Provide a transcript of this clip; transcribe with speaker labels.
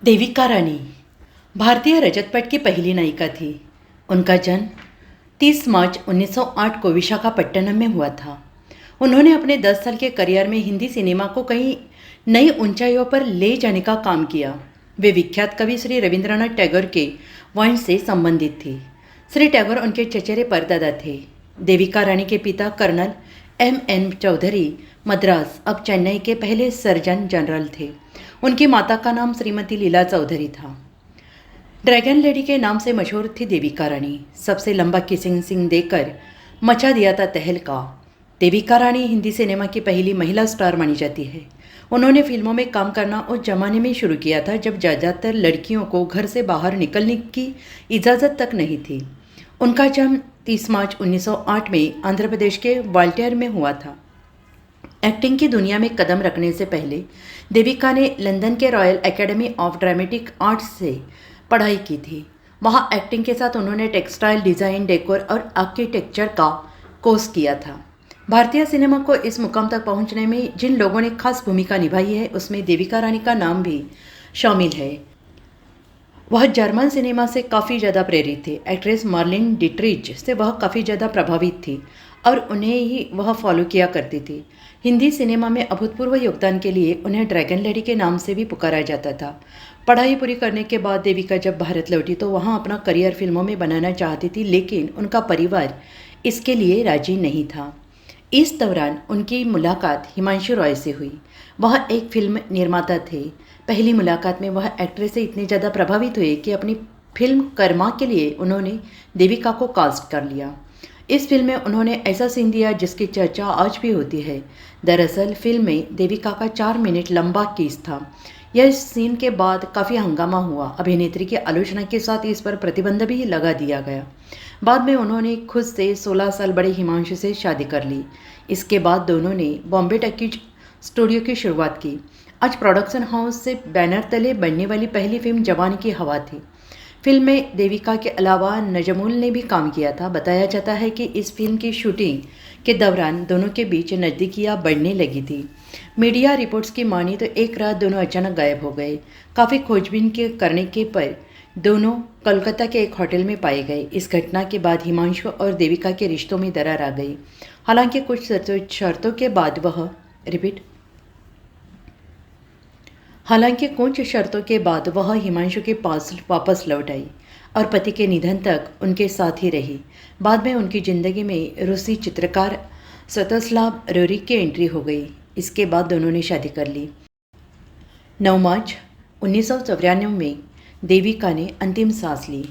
Speaker 1: देविका रानी भारतीय रजतपट की पहली नायिका थी। उनका जन्म 30 मार्च 1908 को विशाखापट्टनम में हुआ था। उन्होंने अपने 10 साल के करियर में हिंदी सिनेमा को कई नई ऊंचाइयों पर ले जाने का काम किया। वे विख्यात कवि श्री रविंद्रनाथ टैगोर के वंश से संबंधित थी। श्री टैगोर उनके चचेरे परदादा थे। देविका रानी के पिता कर्नल M.N. चौधरी मद्रास अब चेन्नई के पहले सर्जन जनरल थे। उनकी माता का नाम श्रीमती लीला चौधरी था। ड्रैगन लेडी के नाम से मशहूर थी देविका रानी। सबसे लंबा किसिंग सीन देकर मचा दिया था तहलका। देविका रानी हिंदी सिनेमा की पहली महिला स्टार मानी जाती है। उन्होंने फिल्मों में काम करना उस जमाने में शुरू किया था जब ज़्यादातर लड़कियों को घर से बाहर निकलने की इजाज़त तक नहीं थी। उनका जन्म 30 मार्च 1908 में आंध्र प्रदेश के ग्वालियर में हुआ था। एक्टिंग की दुनिया में कदम रखने से पहले देविका ने लंदन के royal academy of dramatic arts से पढ़ाई की थी। वहाँ एक्टिंग के साथ उन्होंने टेक्सटाइल डिज़ाइन, डेकोर और आर्किटेक्चर का कोर्स किया था। भारतीय सिनेमा को इस मुकाम तक पहुँचने में जिन लोगों ने खास भूमिका निभाई है उसमें देविका रानी का नाम भी शामिल है। वह जर्मन सिनेमा से काफ़ी ज़्यादा प्रेरित थे। एक्ट्रेस मार्लिन डिट्रिच से वह काफ़ी ज़्यादा प्रभावित थी और उन्हें ही वह फॉलो किया करती थी। हिंदी सिनेमा में अभूतपूर्व योगदान के लिए उन्हें ड्रैगन लेडी के नाम से भी पुकारा जाता था। पढ़ाई पूरी करने के बाद देविका जब भारत लौटी तो वहाँ अपना करियर फिल्मों में बनाना चाहती थी, लेकिन उनका परिवार इसके लिए राजी नहीं था। इस दौरान उनकी मुलाकात हिमांशु रॉय से हुई। वह एक फिल्म निर्माता थे। पहली मुलाकात में वह एक्ट्रेस से इतने ज़्यादा प्रभावित हुए कि अपनी फिल्म कर्मा के लिए उन्होंने देविका को कास्ट कर लिया। इस फिल्म में उन्होंने ऐसा सीन दिया जिसकी चर्चा आज भी होती है। दरअसल फिल्म में देविका का 4 मिनट लंबा किस था। यह सीन के बाद काफ़ी हंगामा हुआ। अभिनेत्री की आलोचना के साथ इस पर प्रतिबंध भी लगा दिया गया। बाद में उन्होंने खुद से 16 साल बड़े हिमांशु से शादी कर ली। इसके बाद दोनों ने बॉम्बे टकीज स्टूडियो की शुरुआत की। आज प्रोडक्शन हाउस से बैनर तले बनने वाली पहली फिल्म जवानी की हवा थी। फिल्म में देविका के अलावा नजमुल ने भी काम किया था। बताया जाता है कि इस फिल्म की शूटिंग के दौरान दोनों के बीच नज़दीकियाँ बढ़ने लगी थी। मीडिया रिपोर्ट्स की मानी तो एक रात दोनों अचानक गायब हो गए। काफ़ी खोजबीन करने के पर दोनों कोलकाता के एक होटल में पाए गए। इस घटना के बाद हिमांशु और देविका के रिश्तों में दरार आ गई। हालांकि कुछ शर्तों के बाद वह हिमांशु के पास वापस लौट आई और पति के निधन तक उनके साथ ही रही। बाद में उनकी ज़िंदगी में रूसी चित्रकार स्वतस्लाव रोरिक की एंट्री हो गई। इसके बाद दोनों ने शादी कर ली। 9 मार्च 1994 में देविका ने अंतिम सांस ली।